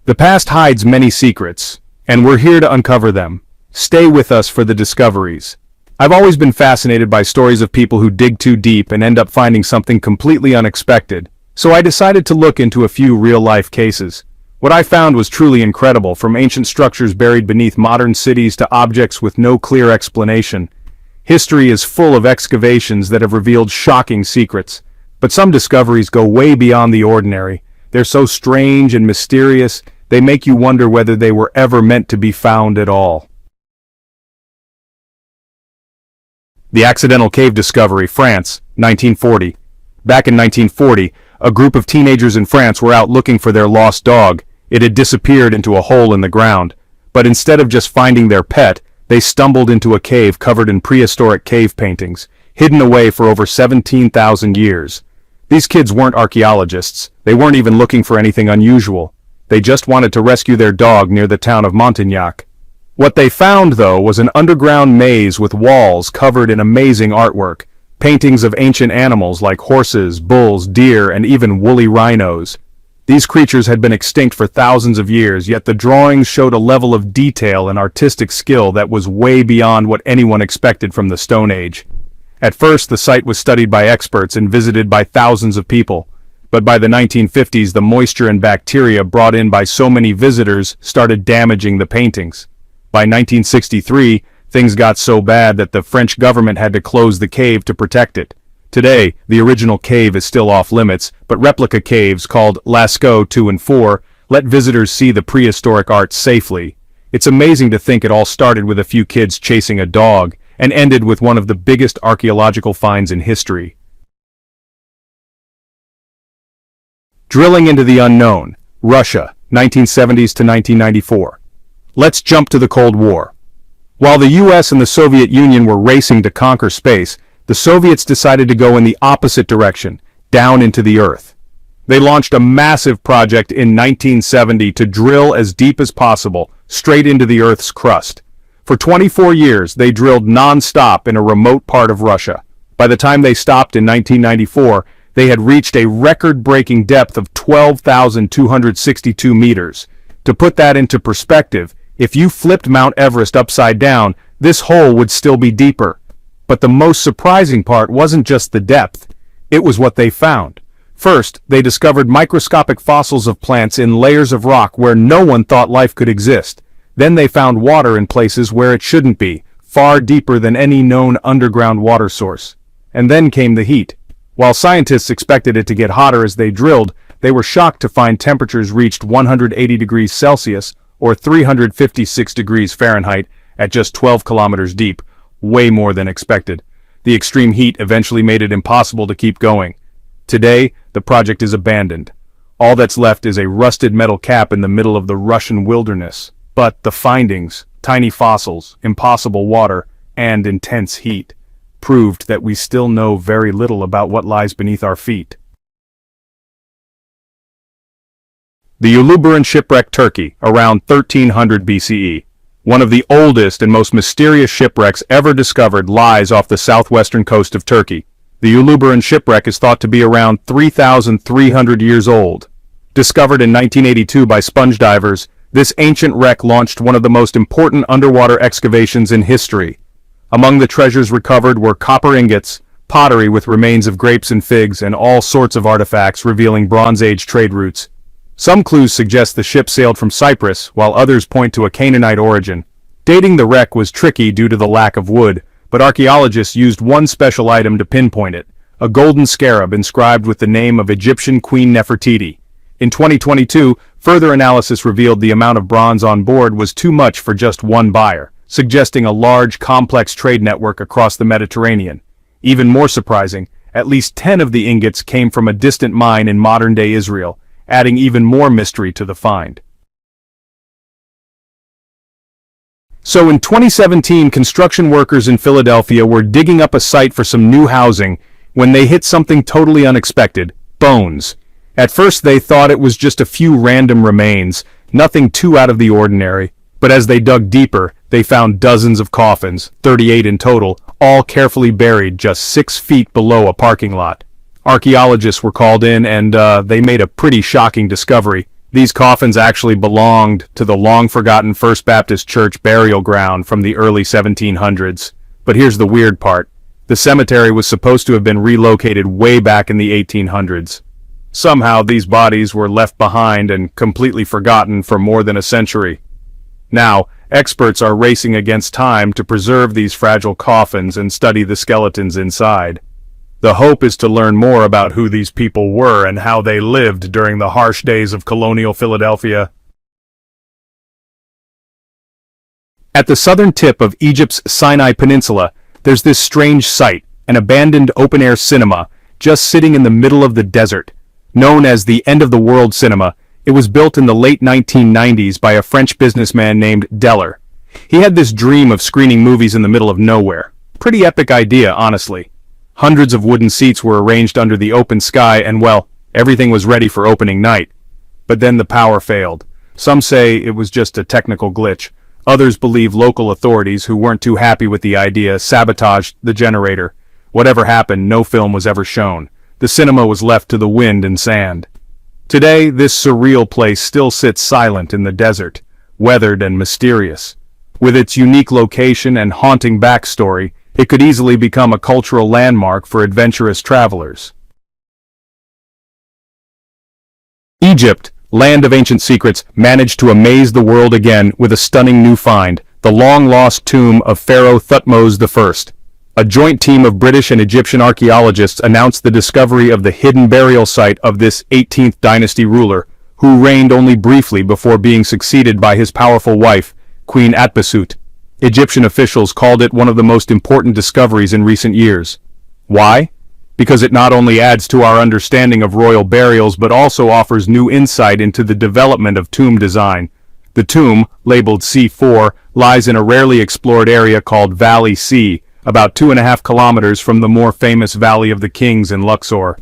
The past hides many secrets, and we're here to uncover them. Stay with us for the discoveries. I've always been fascinated by stories of people who dig too deep and end up finding something completely unexpected, so I decided to look into a few real-life cases. What I found was truly incredible, from ancient structures buried beneath modern cities to objects with no clear explanation. History is full of excavations that have revealed shocking secrets, but some discoveries go way beyond the ordinary. They're so strange and mysterious, they make you wonder whether they were ever meant to be found at all. The Accidental Cave Discovery, France, 1940. Back in 1940, a group of teenagers in France were out looking for their lost dog. It had disappeared into a hole in the ground. But instead of just finding their pet, they stumbled into a cave covered in prehistoric cave paintings, hidden away for over 17,000 years. These kids weren't archaeologists. They weren't even looking for anything unusual. They just wanted to rescue their dog near the town of Montignac. What they found, though, was an underground maze with walls covered in amazing artwork, paintings of ancient animals like horses, bulls, deer, and even woolly rhinos. These creatures had been extinct for thousands of years, yet the drawings showed a level of detail and artistic skill that was way beyond what anyone expected from the Stone Age. At first, the site was studied by experts and visited by thousands of people, but by the 1950s, the moisture and bacteria brought in by so many visitors started damaging the paintings. By 1963, things got so bad that the French government had to close the cave to protect it. Today, the original cave is still off limits, but replica caves called Lascaux 2 and 4 let visitors see the prehistoric art safely. It's amazing to think it all started with a few kids chasing a dog and ended with one of the biggest archaeological finds in history. Drilling into the unknown, Russia, 1970s to 1994. Let's jump to the Cold War. While the US and the Soviet Union were racing to conquer space, the Soviets decided to go in the opposite direction, down into the Earth. They launched a massive project in 1970 to drill as deep as possible, straight into the Earth's crust. For 24 years, they drilled non-stop in a remote part of Russia. By the time they stopped in 1994, they had reached a record-breaking depth of 12,262 meters. To put that into perspective, if you flipped Mount Everest upside down, this hole would still be deeper. But the most surprising part wasn't just the depth, it was what they found. First, they discovered microscopic fossils of plants in layers of rock where no one thought life could exist. Then they found water in places where it shouldn't be, far deeper than any known underground water source. And then came the heat. While scientists expected it to get hotter as they drilled, they were shocked to find temperatures reached 180 degrees Celsius, or 356 degrees Fahrenheit, at just 12 kilometers deep, way more than expected. The extreme heat eventually made it impossible to keep going. Today, the project is abandoned. All that's left is a rusted metal cap in the middle of the Russian wilderness. But the findings, tiny fossils, impossible water, and intense heat, proved that we still know very little about what lies beneath our feet. The Uluburun shipwreck, Turkey, around 1300 BCE. One of the oldest and most mysterious shipwrecks ever discovered lies off the southwestern coast of Turkey. The Uluburun shipwreck is thought to be around 3,300 years old. Discovered in 1982 by sponge divers, this ancient wreck launched one of the most important underwater excavations in history. Among the treasures recovered were copper ingots, pottery with remains of grapes and figs, and all sorts of artifacts revealing Bronze Age trade routes. Some clues suggest the ship sailed from Cyprus, while others point to a Canaanite origin. Dating the wreck was tricky due to the lack of wood, but archaeologists used one special item to pinpoint it, a golden scarab inscribed with the name of Egyptian Queen Nefertiti. In 2022, further analysis revealed the amount of bronze on board was too much for just one buyer, suggesting a large, complex trade network across the Mediterranean. Even more surprising, at least 10 of the ingots came from a distant mine in modern-day Israel, adding even more mystery to the find. So in 2017, construction workers in Philadelphia were digging up a site for some new housing when they hit something totally unexpected: bones. At first they thought it was just a few random remains, nothing too out of the ordinary, but as they dug deeper, they found dozens of coffins, 38 in total, all carefully buried just 6 feet below a parking lot. Archaeologists were called in and they made a pretty shocking discovery. These coffins actually belonged to the long-forgotten First Baptist Church burial ground from the early 1700s. But here's the weird part. The cemetery was supposed to have been relocated way back in the 1800s. Somehow these bodies were left behind and completely forgotten for more than a century. Now, experts are racing against time to preserve these fragile coffins and study the skeletons inside. The hope is to learn more about who these people were and how they lived during the harsh days of colonial Philadelphia. At the southern tip of Egypt's Sinai Peninsula, there's this strange site, an abandoned open-air cinema, just sitting in the middle of the desert. Known as the End of the World Cinema, it was built in the late 1990s by a French businessman named Deller. He had this dream of screening movies in the middle of nowhere. Pretty epic idea, honestly. Hundreds of wooden seats were arranged under the open sky and, well, everything was ready for opening night. But then the power failed. Some say it was just a technical glitch. Others believe local authorities, who weren't too happy with the idea, sabotaged the generator. Whatever happened, no film was ever shown. The cinema was left to the wind and sand. Today, this surreal place still sits silent in the desert, weathered and mysterious. With its unique location and haunting backstory, it could easily become a cultural landmark for adventurous travelers. Egypt, land of ancient secrets, managed to amaze the world again with a stunning new find, the long-lost tomb of Pharaoh Thutmose I. A joint team of British and Egyptian archaeologists announced the discovery of the hidden burial site of this 18th dynasty ruler, who reigned only briefly before being succeeded by his powerful wife, Queen Hatshepsut. Egyptian officials called it one of the most important discoveries in recent years. Why? Because it not only adds to our understanding of royal burials but also offers new insight into the development of tomb design. The tomb, labeled C4, lies in a rarely explored area called Valley C, about 2.5 kilometers from the more famous Valley of the Kings in Lascaux.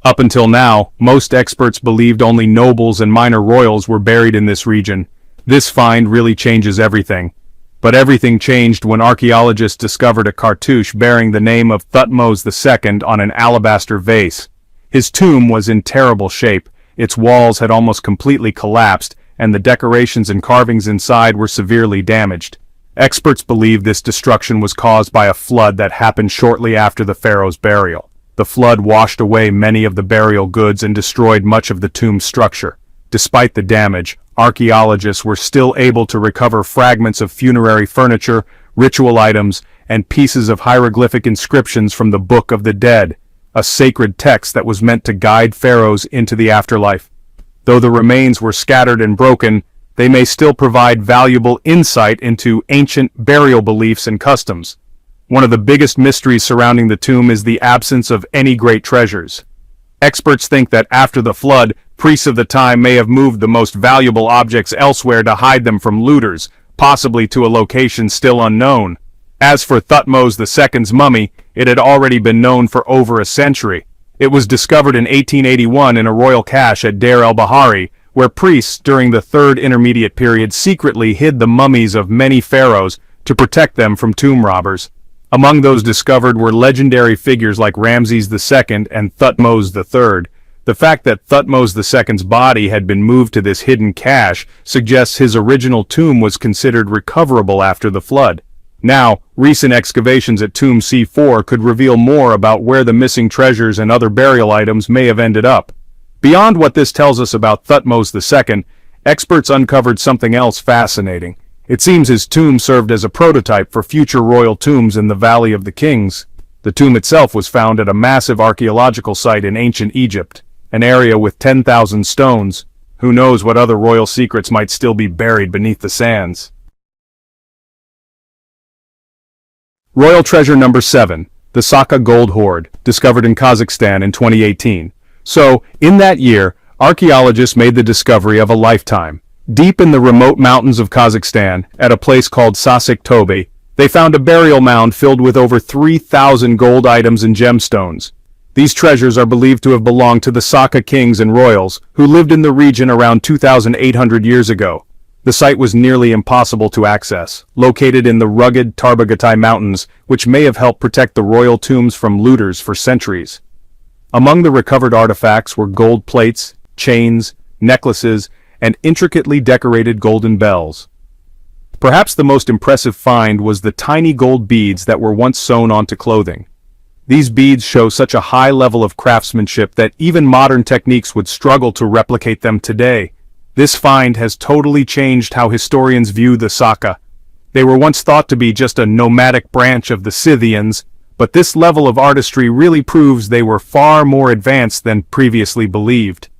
Up until now, most experts believed only nobles and minor royals were buried in this region. This find really changes everything. But everything changed when archaeologists discovered a cartouche bearing the name of Thutmose II on an alabaster vase. His tomb was in terrible shape, its walls had almost completely collapsed, and the decorations and carvings inside were severely damaged. Experts believe this destruction was caused by a flood that happened shortly after the pharaoh's burial. The flood washed away many of the burial goods and destroyed much of the tomb's structure. Despite the damage, archaeologists were still able to recover fragments of funerary furniture, ritual items, and pieces of hieroglyphic inscriptions from the Book of the Dead, a sacred text that was meant to guide pharaohs into the afterlife. Though the remains were scattered and broken, they may still provide valuable insight into ancient burial beliefs and customs. One of the biggest mysteries surrounding the tomb is the absence of any great treasures. Experts think that after the flood, priests of the time may have moved the most valuable objects elsewhere to hide them from looters, possibly to a location still unknown. As for Thutmose II's mummy, it had already been known for over a century. It was discovered in 1881 in a royal cache at Deir el-Bahari, where priests during the Third Intermediate Period secretly hid the mummies of many pharaohs to protect them from tomb robbers. Among those discovered were legendary figures like Ramses II and Thutmose III. The fact that Thutmose II's body had been moved to this hidden cache suggests his original tomb was considered recoverable after the flood. Now, recent excavations at Tomb C4 could reveal more about where the missing treasures and other burial items may have ended up. Beyond what this tells us about Thutmose II, experts uncovered something else fascinating. It seems his tomb served as a prototype for future royal tombs in the Valley of the Kings. The tomb itself was found at a massive archaeological site in ancient Egypt, an area with 10,000 stones. Who knows what other royal secrets might still be buried beneath the sands. Royal treasure number 7, the Saka gold hoard, discovered in Kazakhstan in 2018. So, in that year, archaeologists made the discovery of a lifetime. Deep in the remote mountains of Kazakhstan, at a place called Tobe, they found a burial mound filled with over 3,000 gold items and gemstones. These treasures are believed to have belonged to the Saka kings and royals, who lived in the region around 2,800 years ago. The site was nearly impossible to access, located in the rugged Tarbagatai Mountains, which may have helped protect the royal tombs from looters for centuries. Among the recovered artifacts were gold plates, chains, necklaces, and intricately decorated golden bells. Perhaps the most impressive find was the tiny gold beads that were once sewn onto clothing. These beads show such a high level of craftsmanship that even modern techniques would struggle to replicate them today. This find has totally changed how historians view the Saka. They were once thought to be just a nomadic branch of the Scythians, but this level of artistry really proves they were far more advanced than previously believed.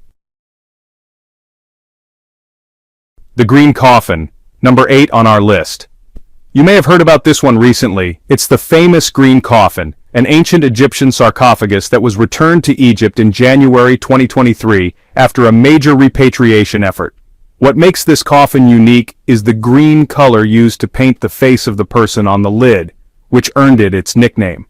The Green Coffin, number 8 on our list. You may have heard about this one recently. It's the famous Green Coffin, an ancient Egyptian sarcophagus that was returned to Egypt in January 2023 after a major repatriation effort. What makes this coffin unique is the green color used to paint the face of the person on the lid, which earned it its nickname.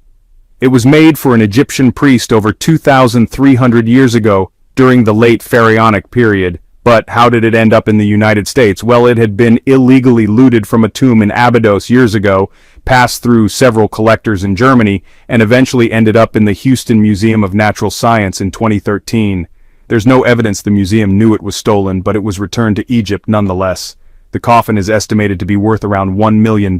It was made for an Egyptian priest over 2,300 years ago during the late Pharaonic period. But how did it end up in the United States? Well, it had been illegally looted from a tomb in Abydos years ago, passed through several collectors in Germany, and eventually ended up in the Houston Museum of Natural Science in 2013. There's no evidence the museum knew it was stolen, but it was returned to Egypt nonetheless. The coffin is estimated to be worth around $1 million.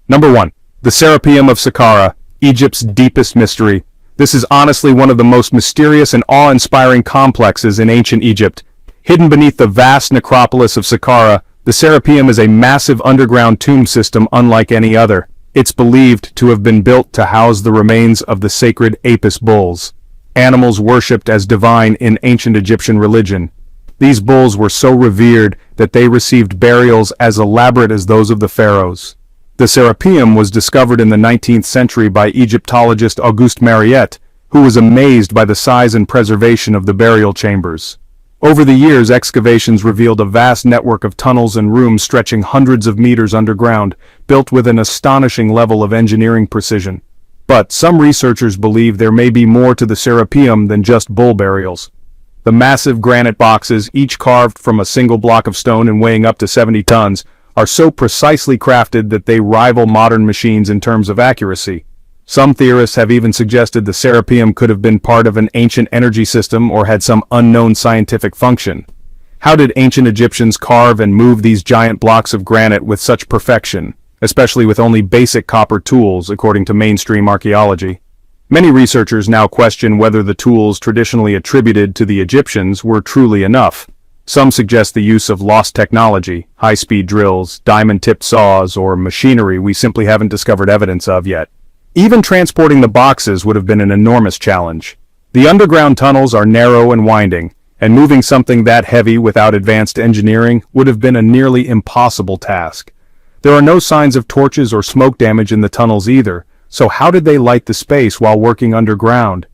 Number 1. The Serapeum of Saqqara, Egypt's deepest mystery. This is honestly one of the most mysterious and awe-inspiring complexes in ancient Egypt. Hidden beneath the vast necropolis of Saqqara, the Serapeum is a massive underground tomb system unlike any other. It's believed to have been built to house the remains of the sacred Apis bulls, animals worshipped as divine in ancient Egyptian religion. These bulls were so revered that they received burials as elaborate as those of the pharaohs. The Serapeum was discovered in the 19th century by Egyptologist Auguste Mariette, who was amazed by the size and preservation of the burial chambers. Over the years, excavations revealed a vast network of tunnels and rooms stretching hundreds of meters underground, built with an astonishing level of engineering precision. But some researchers believe there may be more to the Serapeum than just bull burials. The massive granite boxes, each carved from a single block of stone and weighing up to 70 tons, are so precisely crafted that they rival modern machines in terms of accuracy. Some theorists have even suggested the Serapeum could have been part of an ancient energy system or had some unknown scientific function. How did ancient Egyptians carve and move these giant blocks of granite with such perfection, especially with only basic copper tools, according to mainstream archaeology? Many researchers now question whether the tools traditionally attributed to the Egyptians were truly enough. Some suggest the use of lost technology, high-speed drills, diamond-tipped saws, or machinery we simply haven't discovered evidence of yet. Even transporting the boxes would have been an enormous challenge. The underground tunnels are narrow and winding, and moving something that heavy without advanced engineering would have been a nearly impossible task. There are no signs of torches or smoke damage in the tunnels either, so how did they light the space while working underground?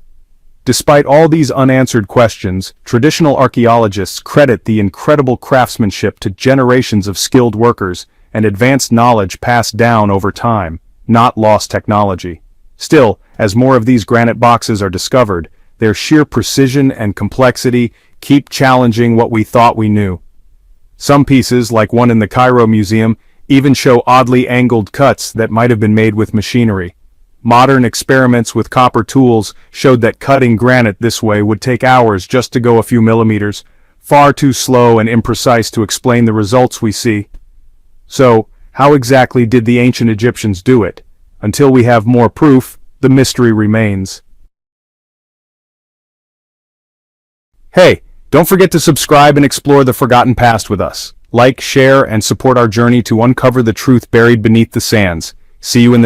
Despite all these unanswered questions, traditional archaeologists credit the incredible craftsmanship to generations of skilled workers and advanced knowledge passed down over time, not lost technology. Still, as more of these granite boxes are discovered, their sheer precision and complexity keep challenging what we thought we knew. Some pieces, like one in the Cairo Museum, even show oddly angled cuts that might have been made with machinery. Modern experiments with copper tools showed that cutting granite this way would take hours just to go a few millimeters, far too slow and imprecise to explain the results we see. So, how exactly did the ancient Egyptians do it? Until we have more proof, the mystery remains. Hey, don't forget to subscribe and explore the forgotten past with us. Like, share, and support our journey to uncover the truth buried beneath the sands. See you in the